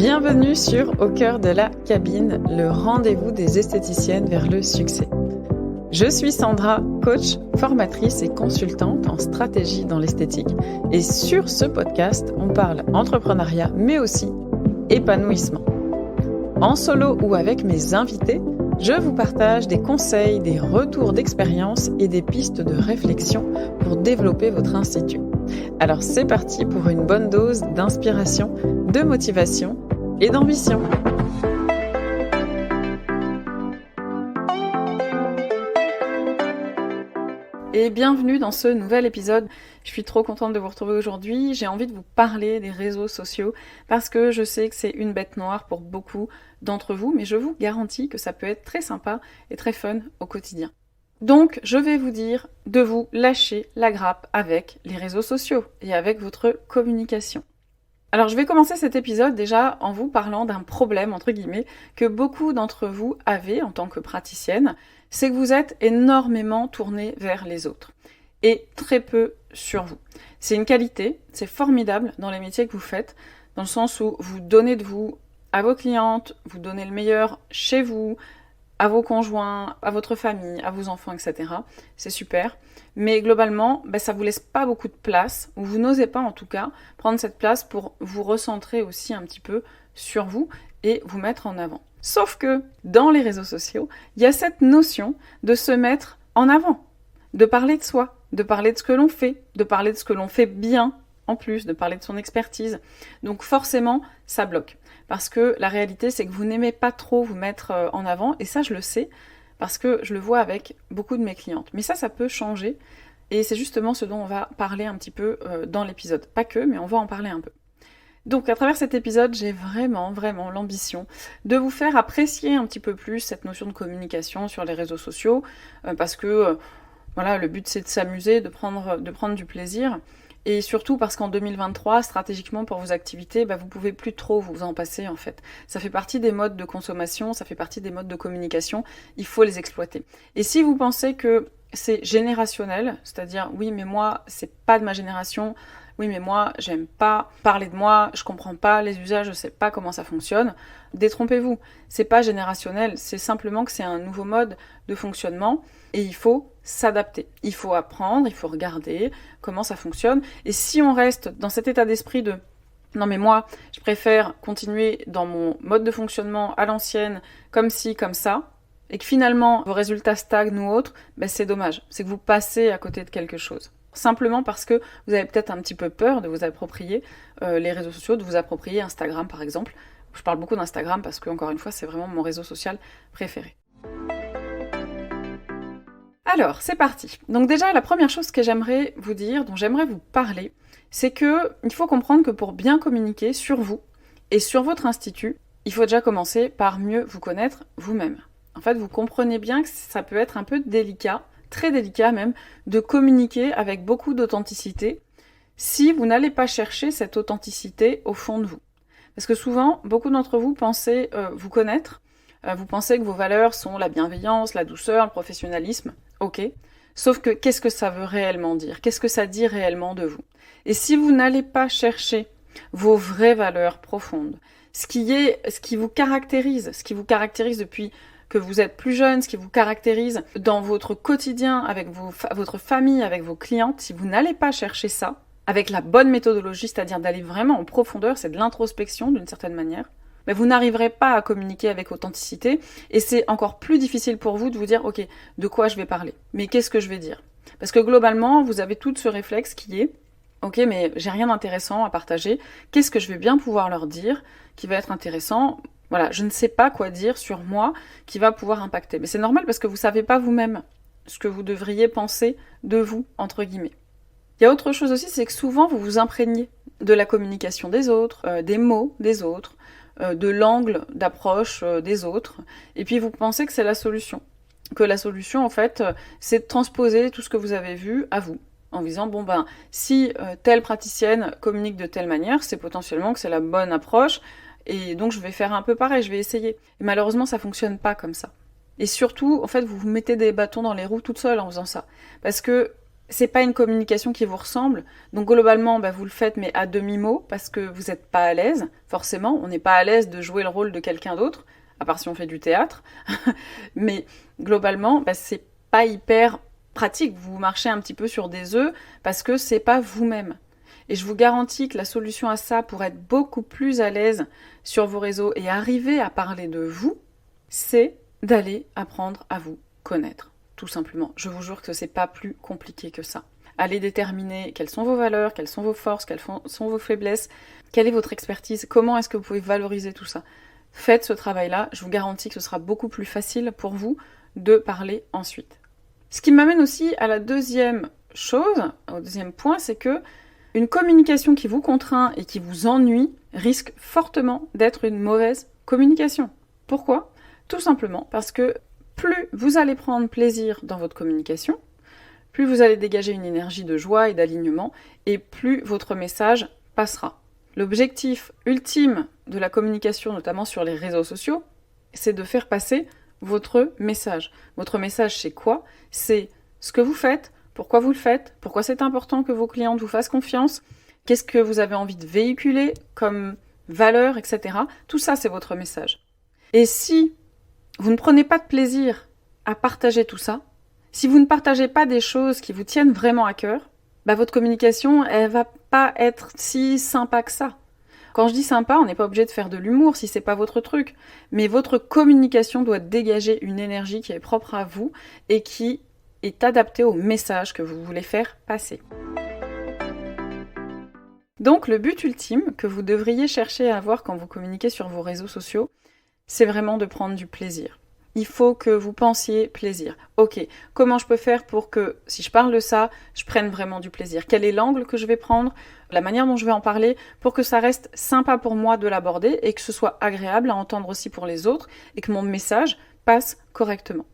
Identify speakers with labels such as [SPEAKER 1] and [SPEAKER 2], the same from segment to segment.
[SPEAKER 1] Bienvenue sur Au cœur de la cabine, le rendez-vous des esthéticiennes vers le succès. Je suis Sandra, coach, formatrice et consultante en stratégie dans l'esthétique. Et sur ce podcast, on parle entrepreneuriat, mais aussi épanouissement. En solo ou avec mes invités, je vous partage des conseils, des retours d'expérience et des pistes de réflexion pour développer votre institut. Alors c'est parti pour une bonne dose d'inspiration, de motivation et d'ambition. Et bienvenue dans ce nouvel épisode. Je suis trop contente de vous retrouver aujourd'hui. J'ai envie de vous parler des réseaux sociaux parce que je sais que c'est une bête noire pour beaucoup d'entre vous, mais je vous garantis que ça peut être très sympa et très fun au quotidien. Donc, je vais vous dire de vous lâcher la grappe avec les réseaux sociaux et avec votre communication. Alors, je vais commencer cet épisode déjà en vous parlant d'un problème, entre guillemets, que beaucoup d'entre vous avez en tant que praticienne, c'est que vous êtes énormément tourné vers les autres et très peu sur vous. C'est une qualité, c'est formidable dans les métiers que vous faites, dans le sens où vous donnez de vous à vos clientes, vous donnez le meilleur chez vous, à vos conjoints, à votre famille, à vos enfants, etc. C'est super. Mais globalement, ça vous laisse pas beaucoup de place, ou vous n'osez pas en tout cas prendre cette place pour vous recentrer aussi un petit peu sur vous et vous mettre en avant. Sauf que dans les réseaux sociaux, il y a cette notion de se mettre en avant, de parler de soi, de parler de ce que l'on fait, de parler de ce que l'on fait bien en plus, de parler de son expertise. Donc forcément, ça bloque. Parce que la réalité, c'est que vous n'aimez pas trop vous mettre en avant, et ça je le sais, parce que je le vois avec beaucoup de mes clientes. Mais ça peut changer, et c'est justement ce dont on va parler un petit peu dans l'épisode. Pas que, mais on va en parler un peu. Donc à travers cet épisode, j'ai vraiment l'ambition de vous faire apprécier un petit peu plus cette notion de communication sur les réseaux sociaux, parce que le but c'est de s'amuser, de prendre du plaisir, et surtout parce qu'en 2023, stratégiquement pour vos activités, vous pouvez plus trop vous en passer en fait. Ça fait partie des modes de consommation, ça fait partie des modes de communication, il faut les exploiter. Et si vous pensez que c'est générationnel, c'est-à-dire oui mais moi c'est pas de ma génération, oui mais moi j'aime pas parler de moi, je comprends pas les usages, je sais pas comment ça fonctionne, détrompez-vous, c'est pas générationnel, c'est simplement que c'est un nouveau mode de fonctionnement et il faut s'adapter, il faut apprendre, il faut regarder comment ça fonctionne, et si on reste dans cet état d'esprit de non mais moi je préfère continuer dans mon mode de fonctionnement à l'ancienne, comme ci, comme ça, et que finalement vos résultats stagnent ou autres, c'est dommage, c'est que vous passez à côté de quelque chose. Simplement parce que vous avez peut-être un petit peu peur de vous approprier les réseaux sociaux, de vous approprier Instagram par exemple. Je parle beaucoup d'Instagram parce que, encore une fois, c'est vraiment mon réseau social préféré. Alors, c'est parti. Donc déjà, la première chose que j'aimerais vous dire, dont j'aimerais vous parler, c'est que il faut comprendre que pour bien communiquer sur vous et sur votre institut, il faut déjà commencer par mieux vous connaître vous-même. En fait, vous comprenez bien que ça peut être un peu délicat, très délicat même, de communiquer avec beaucoup d'authenticité si vous n'allez pas chercher cette authenticité au fond de vous. Parce que souvent, beaucoup d'entre vous pensez vous connaître, vous pensez que vos valeurs sont la bienveillance, la douceur, le professionnalisme, ok. Sauf que qu'est-ce que ça veut réellement dire? Qu'est-ce que ça dit réellement de vous? Et si vous n'allez pas chercher vos vraies valeurs profondes, ce qui vous caractérise depuis que vous êtes plus jeune, ce qui vous caractérise dans votre quotidien, avec votre famille, avec vos clientes, si vous n'allez pas chercher ça, avec la bonne méthodologie, c'est-à-dire d'aller vraiment en profondeur, c'est de l'introspection d'une certaine manière, vous n'arriverez pas à communiquer avec authenticité, et c'est encore plus difficile pour vous de vous dire, ok, de quoi je vais parler? Mais qu'est-ce que je vais dire? Parce que globalement, vous avez tout ce réflexe qui est, ok, mais j'ai rien d'intéressant à partager, qu'est-ce que je vais bien pouvoir leur dire qui va être intéressant? Voilà, je ne sais pas quoi dire sur moi qui va pouvoir impacter. Mais c'est normal parce que vous ne savez pas vous-même ce que vous devriez penser de vous, entre guillemets. Il y a autre chose aussi, c'est que souvent vous vous imprégnez de la communication des autres, des mots des autres, de l'angle d'approche des autres, et puis vous pensez que c'est la solution. Que la solution, en fait, c'est de transposer tout ce que vous avez vu à vous. En disant, si telle praticienne communique de telle manière, c'est potentiellement que c'est la bonne approche, et donc je vais faire un peu pareil, je vais essayer. Et malheureusement, ça fonctionne pas comme ça. Et surtout, en fait, vous vous mettez des bâtons dans les roues toute seule en faisant ça. Parce que c'est pas une communication qui vous ressemble. Donc globalement, vous le faites mais à demi-mot parce que vous n'êtes pas à l'aise. Forcément, on n'est pas à l'aise de jouer le rôle de quelqu'un d'autre, à part si on fait du théâtre. Mais globalement, c'est pas hyper pratique. Vous marchez un petit peu sur des œufs parce que c'est pas vous-même. Et je vous garantis que la solution à ça, pour être beaucoup plus à l'aise sur vos réseaux et arriver à parler de vous, c'est d'aller apprendre à vous connaître. Tout simplement. Je vous jure que c'est pas plus compliqué que ça. Allez déterminer quelles sont vos valeurs, quelles sont vos forces, quelles sont vos faiblesses, quelle est votre expertise, comment est-ce que vous pouvez valoriser tout ça. Faites ce travail-là, je vous garantis que ce sera beaucoup plus facile pour vous de parler ensuite. Ce qui m'amène aussi à la deuxième chose, au deuxième point, c'est que une communication qui vous contraint et qui vous ennuie risque fortement d'être une mauvaise communication. Pourquoi ? Tout simplement parce que plus vous allez prendre plaisir dans votre communication, plus vous allez dégager une énergie de joie et d'alignement, et plus votre message passera. L'objectif ultime de la communication, notamment sur les réseaux sociaux, c'est de faire passer votre message. Votre message, c'est quoi ? C'est ce que vous faites, pourquoi vous le faites, pourquoi c'est important que vos clientes vous fassent confiance, qu'est-ce que vous avez envie de véhiculer comme valeur, etc. Tout ça, c'est votre message. Et si vous ne prenez pas de plaisir à partager tout ça, si vous ne partagez pas des choses qui vous tiennent vraiment à cœur, votre communication, elle va pas être si sympa que ça. Quand je dis sympa, on n'est pas obligé de faire de l'humour si c'est pas votre truc, mais votre communication doit dégager une énergie qui est propre à vous et qui est adaptée au message que vous voulez faire passer. Donc le but ultime que vous devriez chercher à avoir quand vous communiquez sur vos réseaux sociaux, c'est vraiment de prendre du plaisir. Il faut que vous pensiez plaisir. Ok, comment je peux faire pour que, si je parle de ça, je prenne vraiment du plaisir ? Quel est l'angle que je vais prendre ? La manière dont je vais en parler pour que ça reste sympa pour moi de l'aborder et que ce soit agréable à entendre aussi pour les autres et que mon message passe correctement.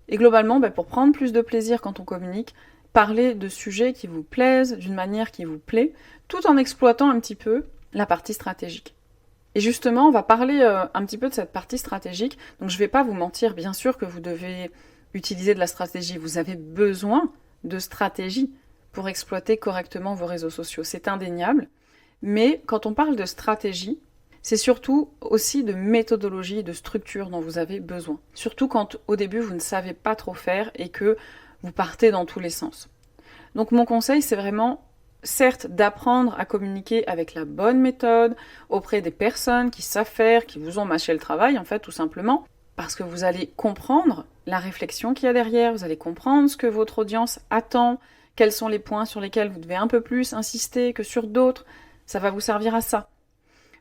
[SPEAKER 1] Et globalement, pour prendre plus de plaisir quand on communique, parler de sujets qui vous plaisent, d'une manière qui vous plaît, tout en exploitant un petit peu la partie stratégique. Et justement, on va parler un petit peu de cette partie stratégique. Donc je ne vais pas vous mentir, bien sûr que vous devez utiliser de la stratégie. Vous avez besoin de stratégie pour exploiter correctement vos réseaux sociaux. C'est indéniable. Mais quand on parle de stratégie, c'est surtout aussi de méthodologie, de structure dont vous avez besoin. Surtout quand au début vous ne savez pas trop faire et que vous partez dans tous les sens. Donc mon conseil, c'est vraiment, certes, d'apprendre à communiquer avec la bonne méthode auprès des personnes qui savent faire, qui vous ont mâché le travail, en fait, tout simplement, parce que vous allez comprendre la réflexion qu'il y a derrière, vous allez comprendre ce que votre audience attend, quels sont les points sur lesquels vous devez un peu plus insister que sur d'autres, ça va vous servir à ça.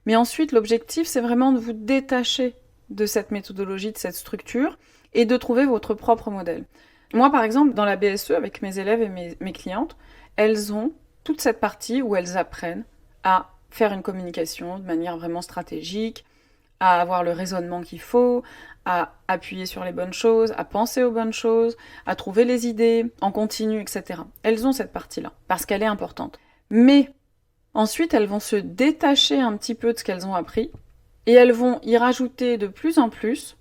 [SPEAKER 1] Mais ensuite, l'objectif, c'est vraiment de vous détacher de cette méthodologie, de cette structure, et de trouver votre propre modèle. Moi, par exemple, dans la BSE, avec mes élèves et mes clientes, elles ont toute cette partie où elles apprennent à faire une communication de manière vraiment stratégique, à avoir le raisonnement qu'il faut, à appuyer sur les bonnes choses, à penser aux bonnes choses, à trouver les idées en continu, etc. Elles ont cette partie-là, parce qu'elle est importante. Mais ensuite, elles vont se détacher un petit peu de ce qu'elles ont appris, et elles vont y rajouter de plus en plus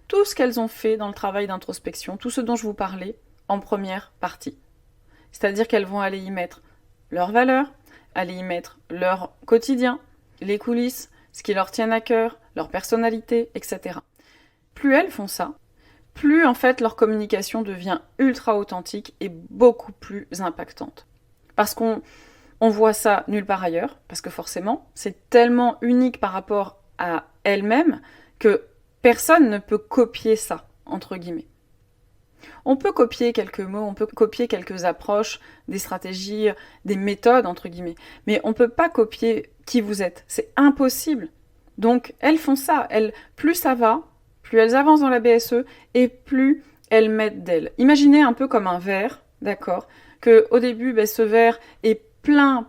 [SPEAKER 1] tout ce qu'elles ont fait dans le travail d'introspection, tout ce dont je vous parlais en première partie. C'est-à-dire qu'elles vont aller y mettre leurs valeurs, aller y mettre leur quotidien, les coulisses, ce qui leur tient à cœur, leur personnalité, etc. Plus elles font ça, plus en fait leur communication devient ultra authentique et beaucoup plus impactante. Parce qu'on voit ça nulle part ailleurs, parce que forcément, c'est tellement unique par rapport à elles-mêmes que personne ne peut copier ça, entre guillemets. On peut copier quelques mots, on peut copier quelques approches, des stratégies, des méthodes, entre guillemets, mais on ne peut pas copier qui vous êtes. C'est impossible. Donc, elles font ça. Plus ça va, plus elles avancent dans la BSE, et plus elles mettent d'elles. Imaginez un peu comme un verre, d'accord, que au début, ce verre est plein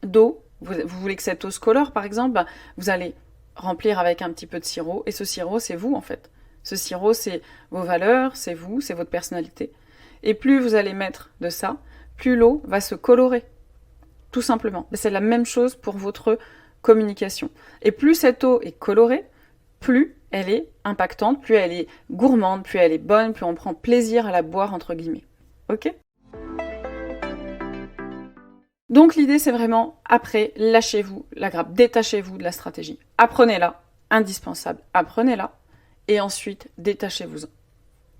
[SPEAKER 1] d'eau. Vous voulez que cette eau se colore, par exemple, vous allez remplir avec un petit peu de sirop, et ce sirop, c'est vous, en fait. Ce sirop, c'est vos valeurs, c'est vous, c'est votre personnalité. Et plus vous allez mettre de ça, plus l'eau va se colorer. Tout simplement. Et c'est la même chose pour votre communication. Et plus cette eau est colorée, plus elle est impactante, plus elle est gourmande, plus elle est bonne, plus on prend plaisir à la boire, entre guillemets. Ok ? Donc l'idée, c'est vraiment, après, lâchez-vous la grappe, détachez-vous de la stratégie. Apprenez-la, indispensable, apprenez-la, et ensuite, détachez-vous-en.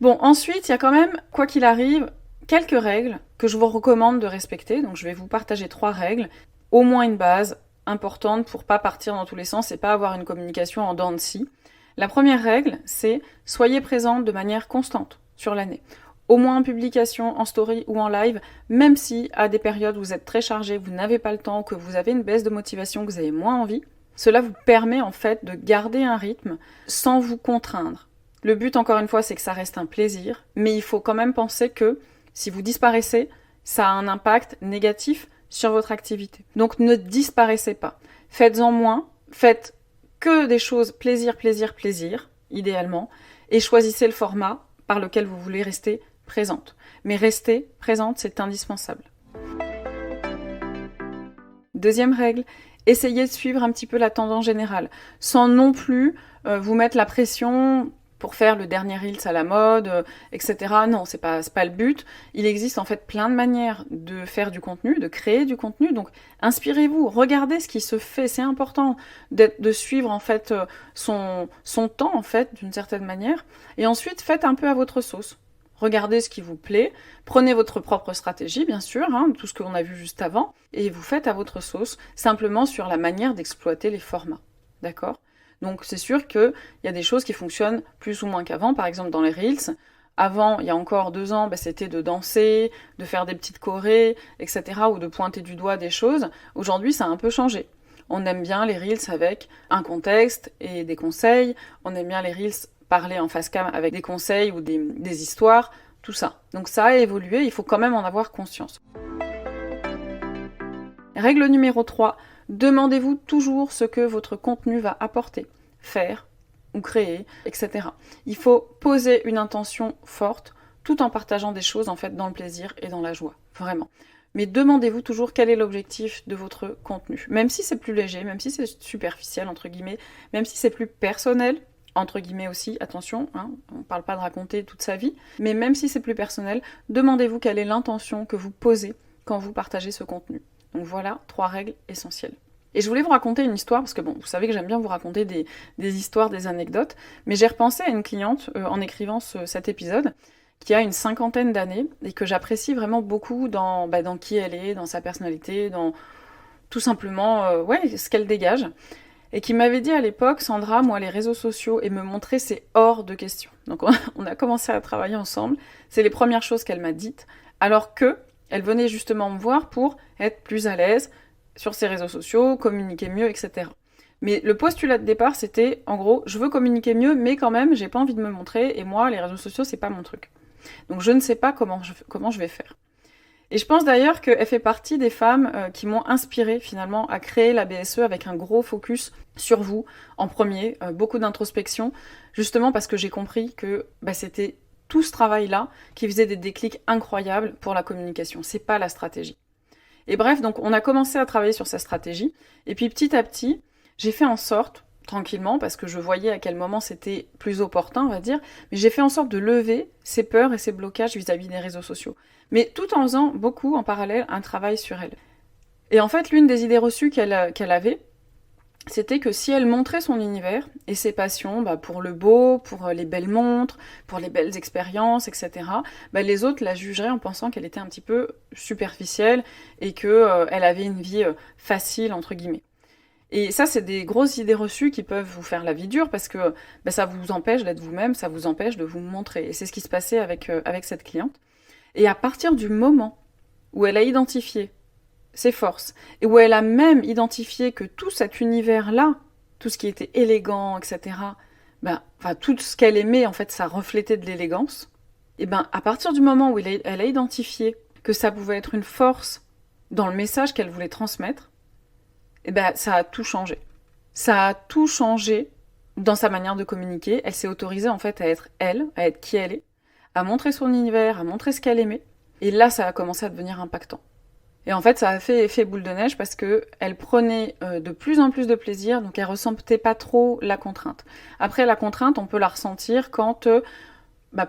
[SPEAKER 1] Bon, ensuite, il y a quand même, quoi qu'il arrive, quelques règles que je vous recommande de respecter. Donc je vais vous partager 3 règles, au moins une base importante pour pas partir dans tous les sens et pas avoir une communication en dents de scie. La première règle, c'est soyez présente de manière constante sur l'année. Au moins en publication, en story ou en live, même si à des périodes où vous êtes très chargé, vous n'avez pas le temps, que vous avez une baisse de motivation, que vous avez moins envie, cela vous permet en fait de garder un rythme sans vous contraindre. Le but, encore une fois, c'est que ça reste un plaisir, mais il faut quand même penser que si vous disparaissez, ça a un impact négatif sur votre activité. Donc ne disparaissez pas. Faites-en moins, faites que des choses plaisir, plaisir, plaisir, idéalement, et choisissez le format par lequel vous voulez rester présente. Mais rester présente, c'est indispensable. Deuxième règle, essayez de suivre un petit peu la tendance générale, sans non plus vous mettre la pression pour faire le dernier Reels à la mode, etc. Non, c'est pas le but. Il existe en fait plein de manières de faire du contenu, de créer du contenu. Donc, inspirez-vous, regardez ce qui se fait. C'est important de suivre en fait son temps en fait d'une certaine manière. Et ensuite, faites un peu à votre sauce. Regardez ce qui vous plaît. Prenez votre propre stratégie, bien sûr, tout ce qu'on a vu juste avant, et vous faites à votre sauce, simplement sur la manière d'exploiter les formats. D'accord ? Donc c'est sûr qu'il y a des choses qui fonctionnent plus ou moins qu'avant, par exemple dans les Reels. Avant, il y a encore 2 ans, c'était de danser, de faire des petites chorés, etc. ou de pointer du doigt des choses. Aujourd'hui, ça a un peu changé. On aime bien les Reels avec un contexte et des conseils. On aime bien les Reels parler en face cam avec des conseils ou des histoires, tout ça. Donc ça a évolué, il faut quand même en avoir conscience. Règle numéro 3. Demandez-vous toujours ce que votre contenu va apporter, faire ou créer, etc. Il faut poser une intention forte tout en partageant des choses en fait dans le plaisir et dans la joie, vraiment. Mais demandez-vous toujours quel est l'objectif de votre contenu. Même si c'est plus léger, même si c'est superficiel, entre guillemets, même si c'est plus personnel, entre guillemets aussi, attention, on ne parle pas de raconter toute sa vie, mais même si c'est plus personnel, demandez-vous quelle est l'intention que vous posez quand vous partagez ce contenu. Donc voilà, 3 règles essentielles. Et je voulais vous raconter une histoire, parce que bon, vous savez que j'aime bien vous raconter des histoires, des anecdotes, mais j'ai repensé à une cliente en écrivant cet épisode, qui a une 50aine d'années, et que j'apprécie vraiment beaucoup dans qui elle est, dans sa personnalité, dans tout simplement ce qu'elle dégage, et qui m'avait dit à l'époque, Sandra, moi les réseaux sociaux, et me montrer c'est hors de question. Donc on a commencé à travailler ensemble, c'est les premières choses qu'elle m'a dites, alors que elle venait justement me voir pour être plus à l'aise sur ses réseaux sociaux, communiquer mieux, etc. Mais le postulat de départ, c'était, en gros, je veux communiquer mieux, mais quand même, j'ai pas envie de me montrer, et moi, les réseaux sociaux, c'est pas mon truc. Donc je ne sais pas comment je vais faire. Et je pense d'ailleurs qu'elle fait partie des femmes qui m'ont inspirée, finalement, à créer la BSE avec un gros focus sur vous, en premier, beaucoup d'introspection, justement parce que j'ai compris que c'était tout ce travail-là qui faisait des déclics incroyables pour la communication. C'est pas la stratégie. Et bref, donc on a commencé à travailler sur sa stratégie, et puis petit à petit, j'ai fait en sorte, tranquillement, parce que je voyais à quel moment c'était plus opportun, on va dire, mais j'ai fait en sorte de lever ses peurs et ses blocages vis-à-vis des réseaux sociaux. Mais tout en faisant beaucoup, en parallèle, un travail sur elle. Et en fait, l'une des idées reçues qu'elle avait, c'était que si elle montrait son univers et ses passions pour le beau, pour les belles montres, pour les belles expériences, etc., les autres la jugeraient en pensant qu'elle était un petit peu superficielle et qu'elle avait une vie facile, entre guillemets. Et ça, c'est des grosses idées reçues qui peuvent vous faire la vie dure parce que ça vous empêche d'être vous-même, ça vous empêche de vous montrer. Et c'est ce qui se passait avec cette cliente. Et à partir du moment où elle a identifié ses forces, et où elle a même identifié que tout cet univers-là, tout ce qui était élégant, etc., tout ce qu'elle aimait, en fait, ça reflétait de l'élégance, et à partir du moment où elle a identifié que ça pouvait être une force dans le message qu'elle voulait transmettre, ça a tout changé. Ça a tout changé dans sa manière de communiquer. Elle s'est autorisée, en fait, à être elle, à être qui elle est, à montrer son univers, à montrer ce qu'elle aimait, et là, ça a commencé à devenir impactant. Et en fait, ça a fait effet boule de neige parce qu'elle prenait de plus en plus de plaisir, donc elle ressentait pas trop la contrainte. Après, la contrainte, on peut la ressentir quand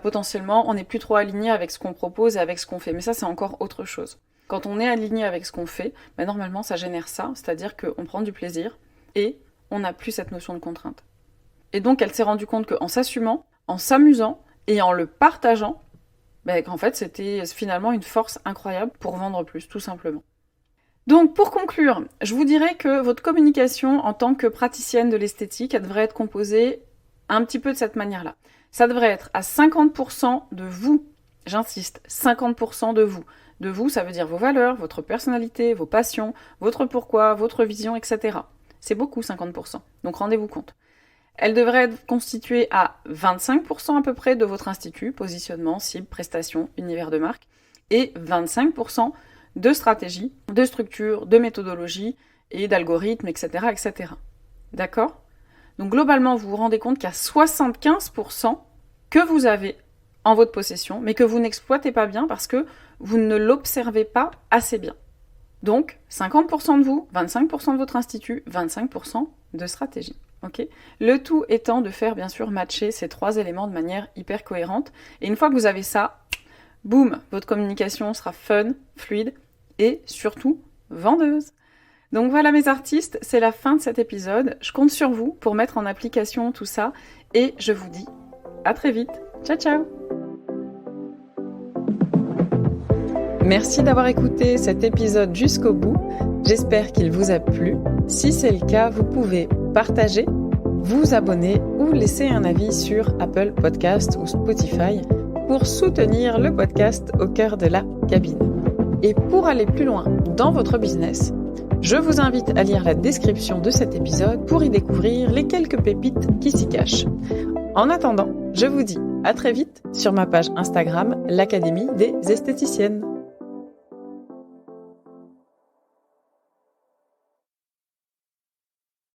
[SPEAKER 1] potentiellement on n'est plus trop aligné avec ce qu'on propose et avec ce qu'on fait. Mais ça, c'est encore autre chose. Quand on est aligné avec ce qu'on fait, normalement ça génère ça, c'est-à-dire qu'on prend du plaisir et on n'a plus cette notion de contrainte. Et donc elle s'est rendue compte qu'en s'assumant, en s'amusant et en le partageant, qu'en fait c'était finalement une force incroyable pour vendre plus, tout simplement. Donc pour conclure, je vous dirais que votre communication en tant que praticienne de l'esthétique, elle devrait être composée un petit peu de cette manière-là. Ça devrait être à 50% de vous, j'insiste, 50% de vous. De vous, ça veut dire vos valeurs, votre personnalité, vos passions, votre pourquoi, votre vision, etc. C'est beaucoup, 50%. Donc rendez-vous compte. Elle devrait être constituée à 25% à peu près de votre institut, positionnement, cible, prestation, univers de marque, et 25% de stratégie, de structure, de méthodologie et d'algorithmes, etc., etc. D'accord ? Donc globalement, vous vous rendez compte qu'il y a 75% que vous avez en votre possession, mais que vous n'exploitez pas bien parce que vous ne l'observez pas assez bien. Donc, 50% de vous, 25% de votre institut, 25% de stratégie. Okay ? Le tout étant de faire bien sûr matcher ces 3 éléments de manière hyper cohérente. Et une fois que vous avez ça, boum, votre communication sera fun, fluide et surtout vendeuse. Donc voilà mes artistes, c'est la fin de cet épisode. Je compte sur vous pour mettre en application tout ça et je vous dis à très vite. Ciao ciao! Merci d'avoir écouté cet épisode jusqu'au bout. J'espère qu'il vous a plu. Si c'est le cas, vous pouvez partager, vous abonner ou laisser un avis sur Apple Podcast ou Spotify pour soutenir le podcast au cœur de la cabine. Et pour aller plus loin dans votre business, je vous invite à lire la description de cet épisode pour y découvrir les quelques pépites qui s'y cachent. En attendant, je vous dis à très vite sur ma page Instagram, l'Académie des esthéticiennes.